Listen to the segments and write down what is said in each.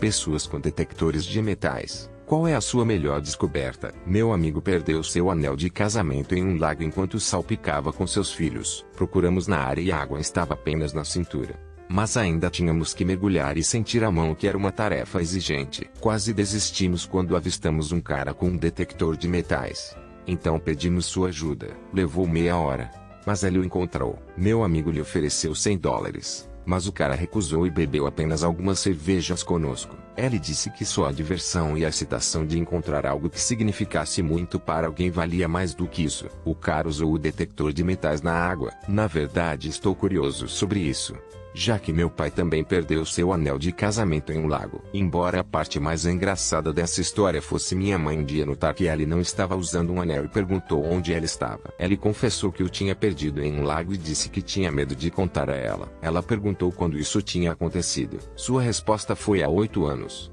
Pessoas com detectores de metais. Qual é a sua melhor descoberta? Meu amigo perdeu seu anel de casamento em um lago enquanto salpicava com seus filhos. Procuramos na área e a água estava apenas na cintura. Mas ainda tínhamos que mergulhar e sentir a mão, que era uma tarefa exigente. Quase desistimos quando avistamos um cara com um detector de metais. Então pedimos sua ajuda. Levou meia hora. Mas ele o encontrou. Meu amigo lhe ofereceu $100. Mas o cara recusou e bebeu apenas algumas cervejas conosco. Ele disse que só a diversão e a excitação de encontrar algo que significasse muito para alguém valia mais do que isso. O cara usou o detector de metais na água. Na verdade, estou curioso sobre isso, já que meu pai também perdeu seu anel de casamento em um lago. Embora a parte mais engraçada dessa história fosse minha mãe um dia notar que ele não estava usando um anel e perguntou onde ele estava. Ele confessou que o tinha perdido em um lago e disse que tinha medo de contar a ela. Ela perguntou quando isso tinha acontecido. Sua resposta foi há 8 anos.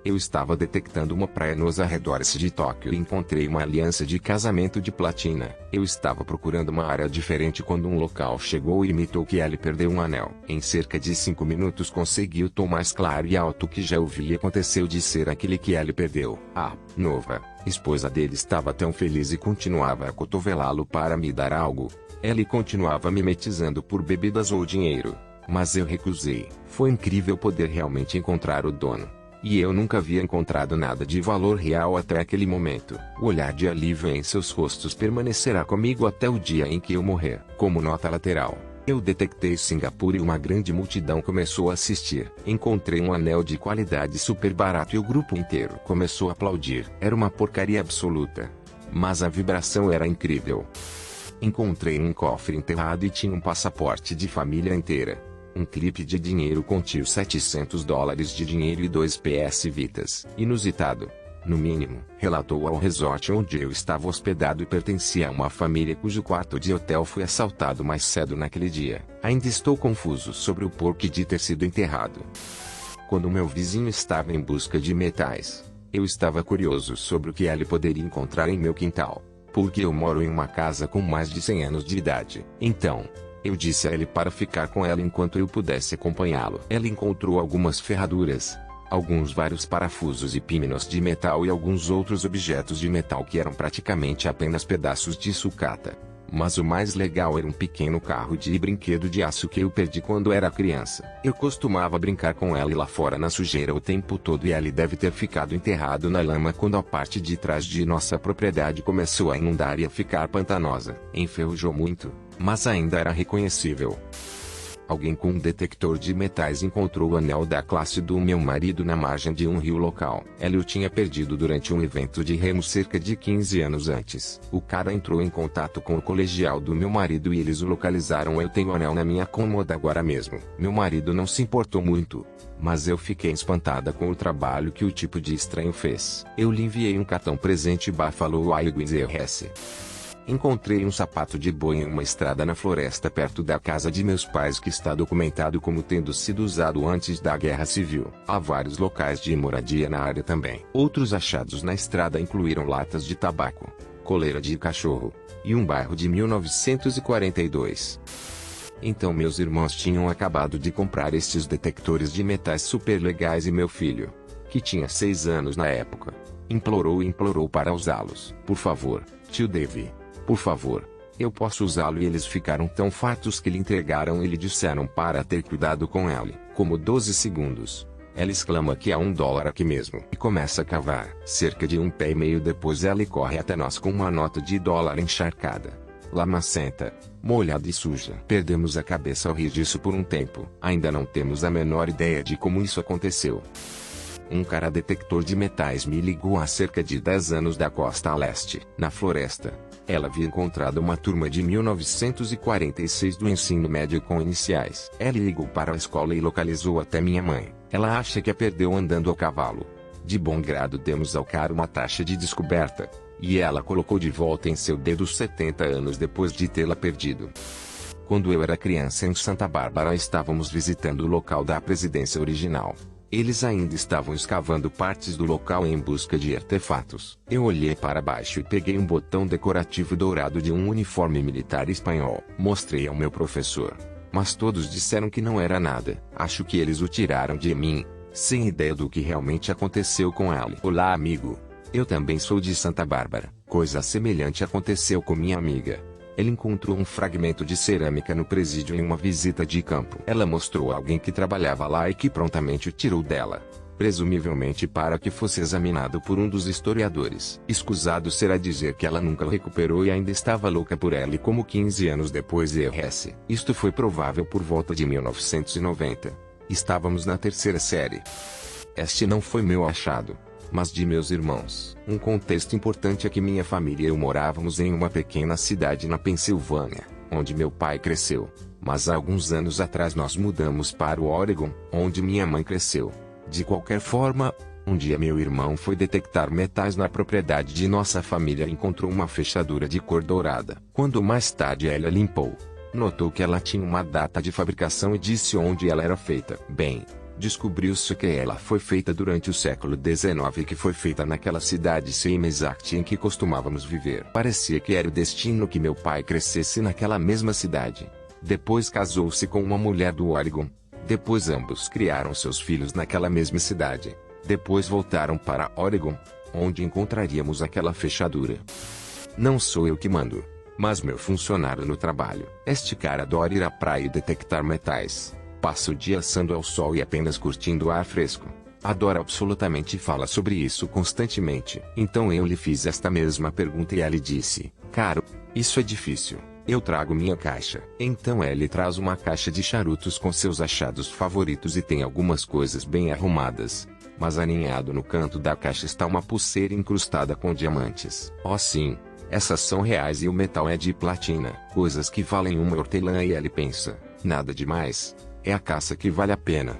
Eu estava detectando uma praia nos arredores de Tóquio e encontrei uma aliança de casamento de platina. Eu estava procurando uma área diferente quando um local chegou e imitou que ele perdeu um anel. Em cerca de 5 minutos consegui o tom mais claro e alto que já ouvi e aconteceu de ser aquele que ele perdeu. A nova esposa dele estava tão feliz e continuava a cotovelá-lo para me dar algo. Ele continuava mimetizando por bebidas ou dinheiro. Mas eu recusei. Foi incrível poder realmente encontrar o dono. E eu nunca havia encontrado nada de valor real até aquele momento. O olhar de alívio em seus rostos permanecerá comigo até o dia em que eu morrer. Como nota lateral, eu detectei Singapura e uma grande multidão começou a assistir. Encontrei um anel de qualidade super barato e o grupo inteiro começou a aplaudir. Era uma porcaria absoluta, mas a vibração era incrível. Encontrei um cofre enterrado e tinha um passaporte de família inteira. Um clipe de dinheiro continha $700 de dinheiro e 2 PS Vitas. Inusitado, no mínimo, relatou ao resort onde eu estava hospedado e pertencia a uma família cujo quarto de hotel foi assaltado mais cedo naquele dia. Ainda estou confuso sobre o porquê de ter sido enterrado. Quando meu vizinho estava em busca de metais, eu estava curioso sobre o que ele poderia encontrar em meu quintal, porque eu moro em uma casa com mais de 100 anos de idade. Então, eu disse a ele para ficar com ela enquanto eu pudesse acompanhá-lo. Ela encontrou algumas ferraduras, vários parafusos e pímenos de metal e alguns outros objetos de metal que eram praticamente apenas pedaços de sucata. Mas o mais legal era um pequeno carro de brinquedo de aço que eu perdi quando era criança. Eu costumava brincar com ela lá fora na sujeira o tempo todo e ele deve ter ficado enterrado na lama quando a parte de trás de nossa propriedade começou a inundar e a ficar pantanosa. Enferrujou muito, mas ainda era reconhecível. Alguém com um detector de metais encontrou o anel da classe do meu marido na margem de um rio local. Ele o tinha perdido durante um evento de remo cerca de 15 anos antes. O cara entrou em contato com o colegial do meu marido e eles o localizaram. Eu tenho o anel na minha cômoda agora mesmo. Meu marido não se importou muito, mas eu fiquei espantada com o trabalho que o tipo de estranho fez. Eu lhe enviei um cartão presente Buffalo Wild Wings RS. Encontrei um sapato de boi em uma estrada na floresta perto da casa de meus pais que está documentado como tendo sido usado antes da Guerra Civil. Há vários locais de moradia na área também. Outros achados na estrada incluíram latas de tabaco, coleira de cachorro, e um bairro de 1942. Então meus irmãos tinham acabado de comprar estes detectores de metais super legais e meu filho, que tinha 6 anos na época, implorou para usá-los. Por favor, tio Dave. Por favor, eu posso usá-lo. E eles ficaram tão fartos que lhe entregaram e lhe disseram para ter cuidado com ele. Como 12 segundos. Ela exclama que há $1 aqui mesmo e começa a cavar. Cerca de 1,5 pé depois ela corre até nós com uma nota de $1 encharcada, lamacenta, molhada e suja. Perdemos a cabeça ao rir disso por um tempo. Ainda não temos a menor ideia de como isso aconteceu. Um cara detector de metais me ligou há cerca de 10 anos da costa leste, na floresta. Ela havia encontrado uma turma de 1946 do ensino médio com iniciais. Ela ligou para a escola e localizou até minha mãe. Ela acha que a perdeu andando a cavalo. De bom grado demos ao cara uma taxa de descoberta, e ela colocou de volta em seu dedo 70 anos depois de tê-la perdido. Quando eu era criança em Santa Bárbara estávamos visitando o local da presidência original. Eles ainda estavam escavando partes do local em busca de artefatos. Eu olhei para baixo e peguei um botão decorativo dourado de um uniforme militar espanhol. Mostrei ao meu professor, mas todos disseram que não era nada. Acho que eles o tiraram de mim, sem ideia do que realmente aconteceu com ela. Olá, amigo. Eu também sou de Santa Bárbara. Coisa semelhante aconteceu com minha amiga. Ele encontrou um fragmento de cerâmica no presídio em uma visita de campo. Ela mostrou a alguém que trabalhava lá e que prontamente o tirou dela, presumivelmente para que fosse examinado por um dos historiadores. Escusado será dizer que ela nunca o recuperou e ainda estava louca por ela, e como 15 anos depois erresse. Isto foi provável por volta de 1990. Estávamos na terceira série. Este não foi meu achado, mas de meus irmãos. Um contexto importante é que minha família e eu morávamos em uma pequena cidade na Pensilvânia, onde meu pai cresceu. Mas há alguns anos atrás nós mudamos para o Oregon, onde minha mãe cresceu. De qualquer forma, um dia meu irmão foi detectar metais na propriedade de nossa família e encontrou uma fechadura de cor dourada. Quando mais tarde ela limpou, notou que ela tinha uma data de fabricação e disse onde ela era feita. Bem, descobriu-se que ela foi feita durante o século XIX e que foi feita naquela cidade same exact em que costumávamos viver. Parecia que era o destino que meu pai crescesse naquela mesma cidade. Depois casou-se com uma mulher do Oregon. Depois ambos criaram seus filhos naquela mesma cidade. Depois voltaram para Oregon, onde encontraríamos aquela fechadura. Não sou eu que mando, mas meu funcionário no trabalho. Este cara adora ir à praia e detectar metais. Passa o dia assando ao sol e apenas curtindo o ar fresco. Adora absolutamente e fala sobre isso constantemente. Então eu lhe fiz esta mesma pergunta e ele disse: "Caro, isso é difícil. Eu trago minha caixa." Então ele traz uma caixa de charutos com seus achados favoritos e tem algumas coisas bem arrumadas. Mas aninhado no canto da caixa está uma pulseira incrustada com diamantes. Oh sim, essas são reais e o metal é de platina. Coisas que valem uma hortelã, e ele pensa: nada demais. É a caça que vale a pena.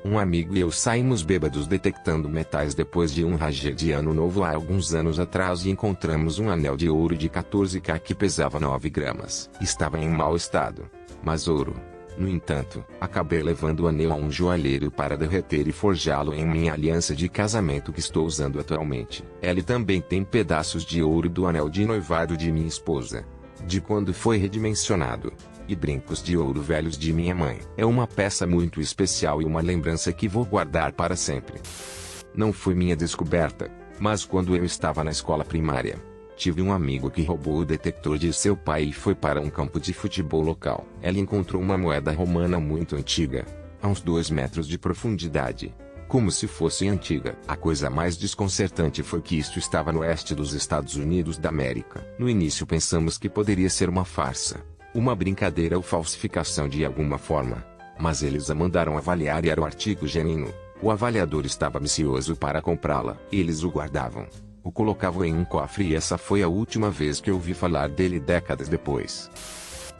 Um amigo e eu saímos bêbados detectando metais depois de um ranger de ano novo há alguns anos atrás e encontramos um anel de ouro de 14K que pesava 9 gramas. Estava em mau estado, mas ouro. No entanto, acabei levando o anel a um joalheiro para derreter e forjá-lo em minha aliança de casamento que estou usando atualmente. Ele também tem pedaços de ouro do anel de noivado de minha esposa, de quando foi redimensionado, e brincos de ouro velhos de minha mãe. É uma peça muito especial e uma lembrança que vou guardar para sempre. Não foi minha descoberta, mas quando eu estava na escola primária, tive um amigo que roubou o detector de seu pai e foi para um campo de futebol local. Ele encontrou uma moeda romana muito antiga, a uns 2 metros de profundidade, como se fosse antiga. A coisa mais desconcertante foi que isto estava no oeste dos Estados Unidos da América. No início pensamos que poderia ser uma farsa, uma brincadeira ou falsificação de alguma forma, mas eles a mandaram avaliar e era o artigo genuíno. O avaliador estava ansioso para comprá-la. Eles o guardavam, o colocavam em um cofre e essa foi a última vez que ouvi falar dele décadas depois.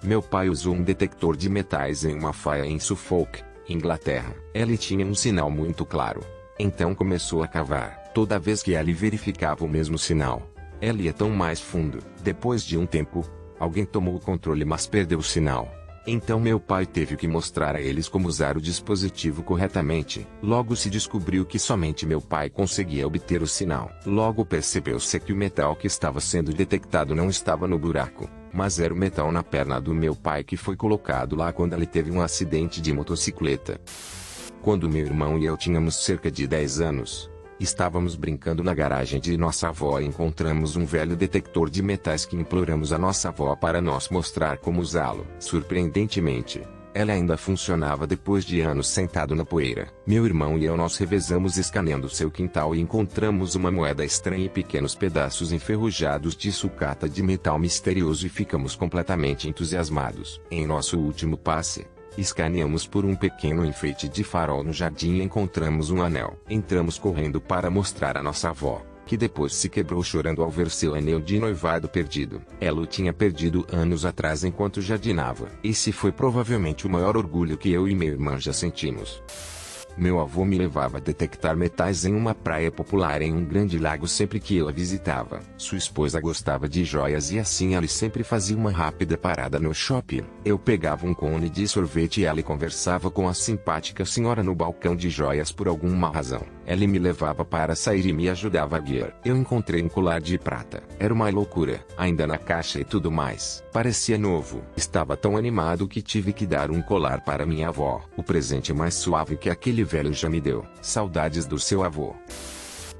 Meu pai usou um detector de metais em uma faia em Suffolk, Inglaterra. Ele tinha um sinal muito claro. Então começou a cavar. Toda vez que ele verificava o mesmo sinal, ele ia tão mais fundo. Depois de um tempo, alguém tomou o controle mas perdeu o sinal. Então meu pai teve que mostrar a eles como usar o dispositivo corretamente. Logo se descobriu que somente meu pai conseguia obter o sinal. Logo percebeu-se que o metal que estava sendo detectado não estava no buraco, mas era o metal na perna do meu pai que foi colocado lá quando ele teve um acidente de motocicleta. Quando meu irmão e eu tínhamos cerca de 10 anos, estávamos brincando na garagem de nossa avó e encontramos um velho detector de metais que imploramos a nossa avó para nos mostrar como usá-lo. Surpreendentemente, ela ainda funcionava depois de anos sentado na poeira. Meu irmão e eu nós revezamos escaneando seu quintal e encontramos uma moeda estranha e pequenos pedaços enferrujados de sucata de metal misterioso e ficamos completamente entusiasmados. Em nosso último passe, escaneamos por um pequeno enfeite de farol no jardim e encontramos um anel. Entramos correndo para mostrar a nossa avó, que depois se quebrou chorando ao ver seu anel de noivado perdido. Ela o tinha perdido anos atrás enquanto jardinava. Esse foi provavelmente o maior orgulho que eu e minha irmã já sentimos. Meu avô me levava a detectar metais em uma praia popular em um grande lago sempre que eu a visitava. Sua esposa gostava de joias e assim ela sempre fazia uma rápida parada no shopping. Eu pegava um cone de sorvete e ela conversava com a simpática senhora no balcão de joias por alguma razão. Ela me levava para sair e me ajudava a guiar. Eu encontrei um colar de prata. Era uma loucura, ainda na caixa e tudo mais. Parecia novo. Estava tão animado que tive que dar um colar para minha avó. O presente mais suave que aquele velho já me deu. Saudades do seu avô.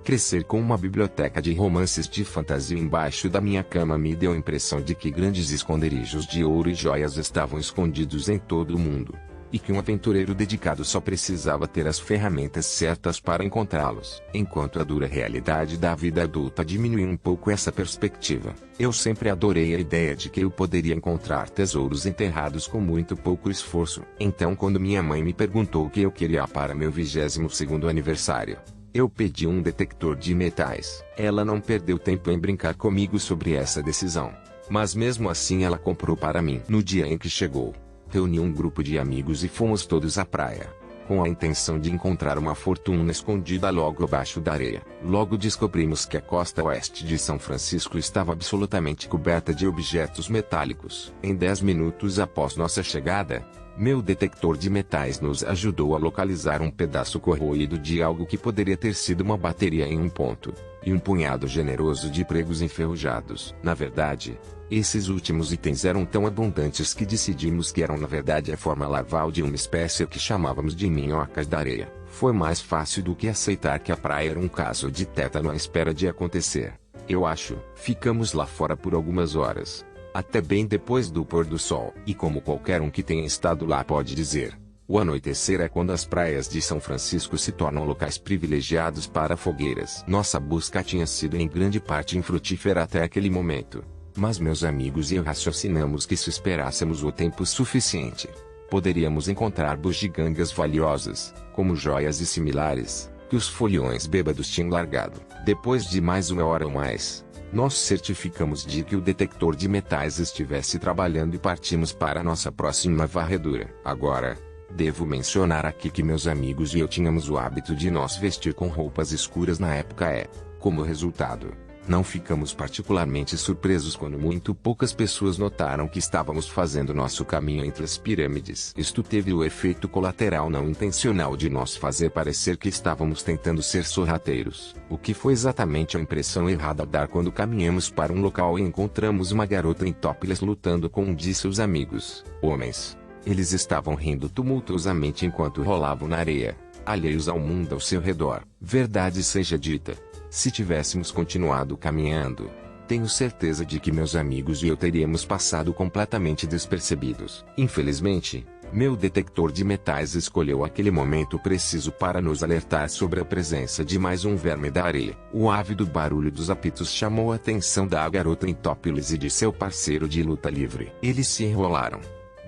Crescer com uma biblioteca de romances de fantasia embaixo da minha cama me deu a impressão de que grandes esconderijos de ouro e joias estavam escondidos em todo o mundo. E que um aventureiro dedicado só precisava ter as ferramentas certas para encontrá-los. Enquanto a dura realidade da vida adulta diminuiu um pouco essa perspectiva, eu sempre adorei a ideia de que eu poderia encontrar tesouros enterrados com muito pouco esforço. Então, quando minha mãe me perguntou o que eu queria para meu 22º aniversário, eu pedi um detector de metais. Ela não perdeu tempo em brincar comigo sobre essa decisão. Mas mesmo assim ela comprou para mim. No dia em que chegou, reuni um grupo de amigos e fomos todos à praia, com a intenção de encontrar uma fortuna escondida logo abaixo da areia. Logo descobrimos que a costa oeste de São Francisco estava absolutamente coberta de objetos metálicos. Em 10 minutos após nossa chegada, meu detector de metais nos ajudou a localizar um pedaço corroído de algo que poderia ter sido uma bateria em um ponto, e um punhado generoso de pregos enferrujados. Na verdade, esses últimos itens eram tão abundantes que decidimos que eram na verdade a forma larval de uma espécie que chamávamos de minhocas da areia. Foi mais fácil do que aceitar que a praia era um caso de tétano à espera de acontecer. Eu acho. Ficamos lá fora por algumas horas, até bem depois do pôr do sol. E como qualquer um que tenha estado lá pode dizer, o anoitecer é quando as praias de São Francisco se tornam locais privilegiados para fogueiras. Nossa busca tinha sido em grande parte infrutífera até aquele momento. Mas meus amigos e eu raciocinamos que se esperássemos o tempo suficiente, poderíamos encontrar bugigangas valiosas, como joias e similares, que os foliões bêbados tinham largado. Depois de mais uma hora ou mais, nós certificamos de que o detector de metais estivesse trabalhando e partimos para nossa próxima varredura. Agora, devo mencionar aqui que meus amigos e eu tínhamos o hábito de nos vestir com roupas escuras na época como resultado, não ficamos particularmente surpresos quando muito poucas pessoas notaram que estávamos fazendo nosso caminho entre as pirâmides. Isto teve o efeito colateral não intencional de nos fazer parecer que estávamos tentando ser sorrateiros, o que foi exatamente a impressão errada a dar quando caminhamos para um local e encontramos uma garota em topless lutando com um de seus amigos, homens. Eles estavam rindo tumultuosamente enquanto rolavam na areia, alheios ao mundo ao seu redor. Verdade seja dita, se tivéssemos continuado caminhando, tenho certeza de que meus amigos e eu teríamos passado completamente despercebidos. Infelizmente, meu detector de metais escolheu aquele momento preciso para nos alertar sobre a presença de mais um verme da areia. O ávido barulho dos apitos chamou a atenção da garota em topless e de seu parceiro de luta livre. Eles se enrolaram.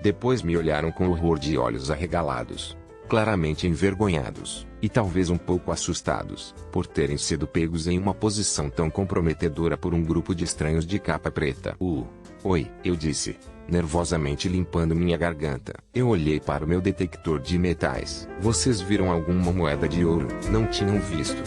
Depois me olharam com horror de olhos arregalados, claramente envergonhados, e talvez um pouco assustados, por terem sido pegos em uma posição tão comprometedora por um grupo de estranhos de capa preta. Oi, eu disse, nervosamente limpando minha garganta. Eu olhei para o meu detector de metais. Vocês viram alguma moeda de ouro? Não tinham visto.